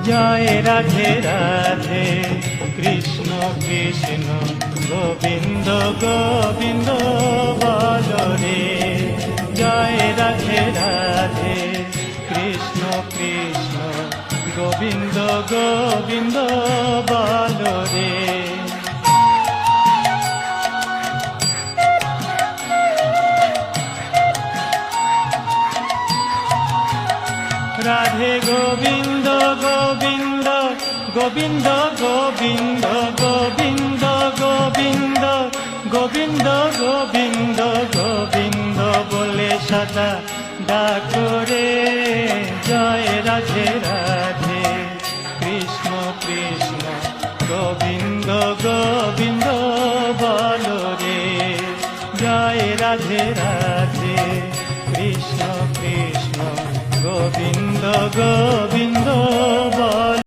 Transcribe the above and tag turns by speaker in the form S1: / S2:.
S1: জয় রাধে রাধে কৃষ্ণ কৃষ্ণ গোবিন্দ গোবিন্দ বল রে। জয় রাধে রাধে কৃষ্ণ কৃষ্ণ গোবিন্দ গোবিন্দ বল রে। রাধে গোবিন্দ গোবিন্দ গোবিন্দ গোবিন্দ গোবিন্দ গোবিন্দ গোবিন্দ গোবিন্দ গোবিন্দ বলে সদা ডাকো রে। জয় রাধে রাধে কৃষ্ণ কৃষ্ণ গোবিন্দ গোবিন্দ বল রে। জয় রাধে রাধে কৃষ্ণ কৃষ্ণ গোবিন্দ গোবিন্দ